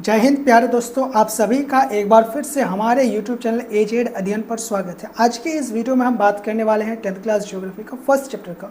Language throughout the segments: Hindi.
जय हिंद प्यारे दोस्तों, आप सभी का एक बार फिर से हमारे YouTube चैनल एजेड अध्ययन पर स्वागत है। आज के इस वीडियो में हम बात करने वाले हैं 10th क्लास ज्योग्राफी का फर्स्ट चैप्टर का।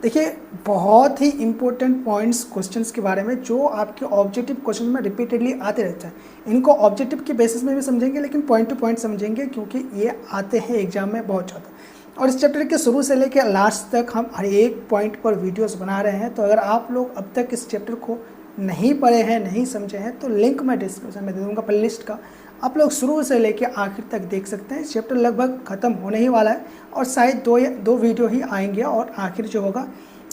देखिए, बहुत ही इंपॉर्टेंट पॉइंट्स क्वेश्चंस के बारे में जो आपके ऑब्जेक्टिव क्वेश्चन में रिपीटेडली आते रहते हैं। इनको ऑब्जेक्टिव के बेसिस में भी समझेंगे, लेकिन पॉइंट टू पॉइंट समझेंगे क्योंकि ये आते हैं एग्जाम में बहुत ज़्यादा। और इस चैप्टर के शुरू से लेकर लास्ट तक हम हर एक पॉइंट पर वीडियोस बना रहे हैं। तो अगर आप लोग अब तक इस चैप्टर को नहीं पढ़े हैं, नहीं समझे हैं, तो लिंक मैं डिस्क्रिप्शन में दे दूँगा प्लेलिस्ट का। आप लोग शुरू से लेकर आखिर तक देख सकते हैं। चैप्टर लगभग ख़त्म होने ही वाला है और शायद दो वीडियो ही आएंगे। और आखिर जो होगा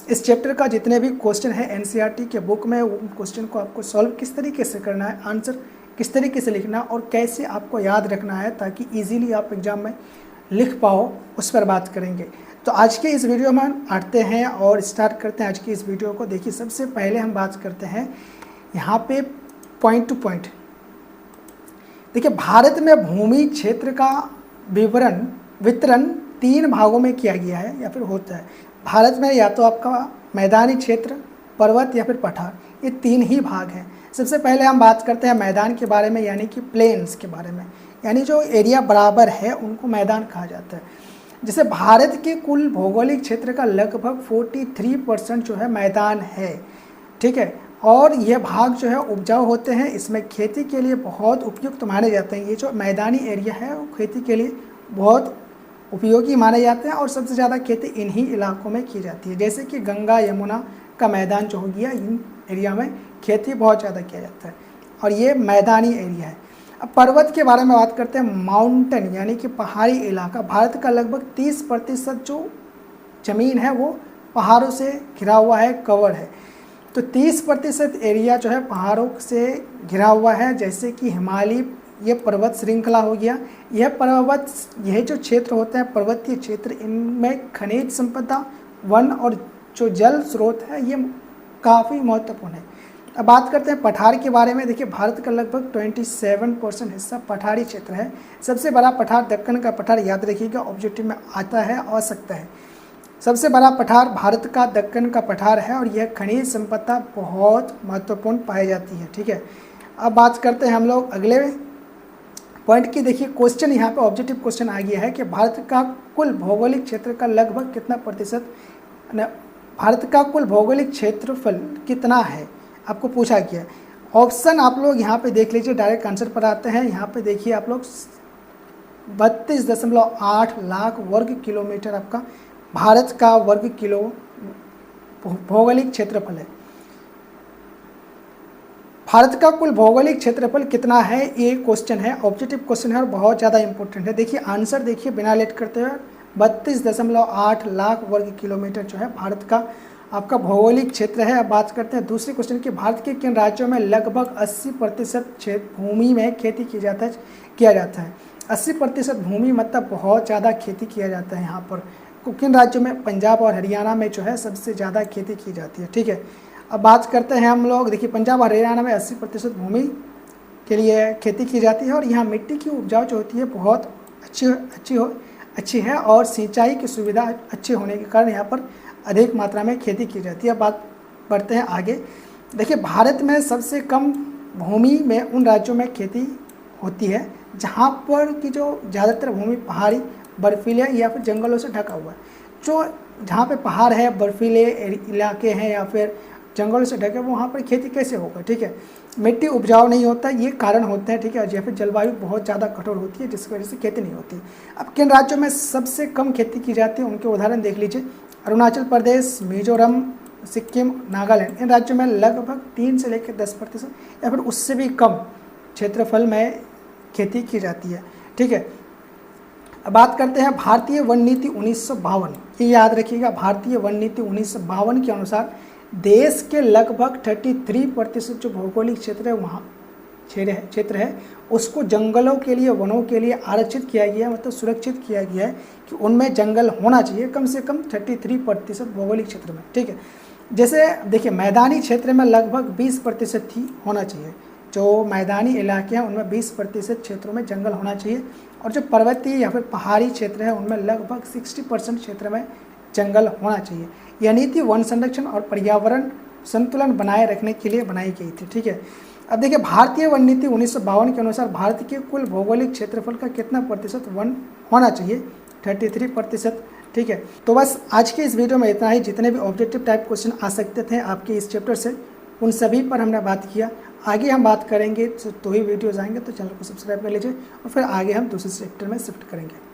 इस चैप्टर का जितने भी क्वेश्चन है एनसीईआरटी के बुक में, उन क्वेश्चन को आपको सॉल्व किस तरीके से करना है, आंसर किस तरीके से लिखना और कैसे आपको याद रखना है ताकि ईजिली आप एग्ज़ाम में लिख पाओ, उस पर बात करेंगे। तो आज के इस वीडियो में हम आते हैं और स्टार्ट करते हैं आज की इस वीडियो को। देखिए, सबसे पहले हम बात करते हैं यहाँ पे पॉइंट टू पॉइंट। देखिए, भारत में भूमि क्षेत्र का वितरण 3 भागों में किया गया है या फिर होता है। भारत में या तो आपका मैदानी क्षेत्र, पर्वत या फिर पठार, ये 3 ही भाग हैं। सबसे पहले हम बात करते हैं मैदान के बारे में, यानी कि प्लेन्स के बारे में, यानी जो एरिया बराबर है उनको मैदान कहा जाता है। जैसे भारत के कुल भौगोलिक क्षेत्र का लगभग 43% जो है मैदान है, ठीक है। और ये भाग जो है उपजाऊ होते हैं, इसमें खेती के लिए बहुत उपयुक्त माने जाते हैं। ये जो मैदानी एरिया है वो खेती के लिए बहुत उपयोगी माने जाते हैं और सबसे ज़्यादा खेती इन्हीं इलाकों में की जाती है। जैसे कि गंगा यमुना का मैदान जो हो गया, इन एरिया में खेती बहुत ज़्यादा किया जाता है और ये मैदानी एरिया है। अब पर्वत के बारे में बात करते हैं। माउंटेन यानी कि पहाड़ी इलाका, भारत का लगभग 30% जो ज़मीन है वो पहाड़ों से घिरा हुआ है, कवर है। तो 30% एरिया जो है पहाड़ों से घिरा हुआ है, जैसे कि हिमालय, ये पर्वत श्रृंखला हो गया। यह जो क्षेत्र होते हैं पर्वतीय क्षेत्र, इनमें खनिज संपदा, वन और जो जल स्रोत है ये काफ़ी महत्वपूर्ण है। अब बात करते हैं पठार के बारे में। देखिए, भारत का लगभग 27% हिस्सा पठारी क्षेत्र है। सबसे बड़ा पठार दक्कन का पठार, याद रखिएगा, ऑब्जेक्टिव में आता है, आ सकता है। सबसे बड़ा पठार भारत का दक्कन का पठार है और यह खनिज संपदा बहुत महत्वपूर्ण पाई जाती है, ठीक है। अब बात करते हैं हम लोग अगले पॉइंट की। देखिए, क्वेश्चन यहाँ पे ऑब्जेक्टिव क्वेश्चन आ गया है कि भारत का कुल भौगोलिक क्षेत्र का लगभग कितना प्रतिशत, भारत का कुल भौगोलिक क्षेत्रफल कितना है, आपको पूछा गया। ऑप्शन आप लोग यहाँ पे देख लीजिए, डायरेक्ट आंसर पर आते हैं। यहाँ पे देखिए आप लोग 32.8 लाख वर्ग किलोमीटर आपका भारत का वर्ग किलो भौगोलिक क्षेत्रफल है। भारत का कुल भौगोलिक क्षेत्रफल कितना है, ये क्वेश्चन है, ऑब्जेक्टिव क्वेश्चन है और बहुत ज़्यादा इंपॉर्टेंट है। देखिए आंसर, देखिए बिना लेट करते हुए 32.8 लाख वर्ग किलोमीटर जो है भारत का आपका भौगोलिक क्षेत्र है। अब बात करते हैं दूसरे क्वेश्चन की। भारत के किन राज्यों में लगभग 80% क्षेत्र भूमि में खेती किया जाता है। 80% भूमि मतलब बहुत ज़्यादा खेती किया जाता है यहाँ पर। किन राज्यों में? पंजाब और हरियाणा में जो है सबसे ज़्यादा खेती की जाती है, ठीक है। अब बात करते हैं हम लोग। देखिए, पंजाब और हरियाणा में 80% भूमि के लिए खेती की जाती है और यहाँ मिट्टी की उपजाऊ जो होती है बहुत अच्छी है और सिंचाई की सुविधा अच्छी होने के कारण यहाँ पर अधिक मात्रा में खेती की जाती है। अब बात बढ़ते हैं आगे। देखिए, भारत में सबसे कम भूमि में उन राज्यों में खेती होती है जहाँ पर कि जो ज़्यादातर भूमि पहाड़ी, बर्फीले या फिर जंगलों से ढका हुआ है। जो जहाँ पे पहाड़ है, बर्फीले इलाके हैं या फिर जंगलों से ढके, वहाँ पर खेती कैसे होगा, ठीक है। मिट्टी उपजाऊ नहीं होता, ये कारण होते हैं, ठीक है। या फिर जलवायु बहुत ज़्यादा कठोर होती है जिसकी वजह से खेती नहीं होती। अब किन राज्यों में सबसे कम खेती की जाती है उनके उदाहरण देख लीजिए। अरुणाचल प्रदेश, मिजोरम, सिक्किम, नागालैंड, इन राज्यों में लगभग 3 से लेकर 10% या फिर उससे भी कम क्षेत्रफल में खेती की जाती है, ठीक है। अब बात करते हैं भारतीय वन नीति 1952। ये याद रखिएगा, भारतीय वन नीति 1952 के अनुसार देश के लगभग 33% जो भौगोलिक क्षेत्र है, वहाँ क्षेत्र है, उसको जंगलों के लिए, वनों के लिए आरक्षित किया गया है, मतलब सुरक्षित किया गया है कि उनमें जंगल होना चाहिए कम से कम 33% भौगोलिक क्षेत्र में, ठीक है। जैसे देखिए, मैदानी क्षेत्र में लगभग 20% ही होना चाहिए। जो मैदानी इलाके हैं उनमें 20% क्षेत्रों में जंगल होना चाहिए और जो पर्वतीय या फिर पहाड़ी क्षेत्र है उनमें लगभग 60% क्षेत्र में जंगल होना चाहिए। यह नीति वन संरक्षण और पर्यावरण संतुलन बनाए रखने के लिए बनाई गई थी, ठीक है। अब देखिए भारतीय वन नीति 1952 के अनुसार भारत के कुल भौगोलिक क्षेत्रफल का कितना प्रतिशत वन होना चाहिए, 33%। ठीक है, तो बस आज के इस वीडियो में इतना ही। जितने भी ऑब्जेक्टिव टाइप क्वेश्चन आ सकते थे आपके इस चैप्टर से, उन सभी पर हमने बात किया। आगे हम बात करेंगे तो ही वीडियोज़ आएंगे, तो चैनल को सब्सक्राइब कर लीजिए और फिर आगे हम दूसरे चैप्टर में शिफ्ट करेंगे।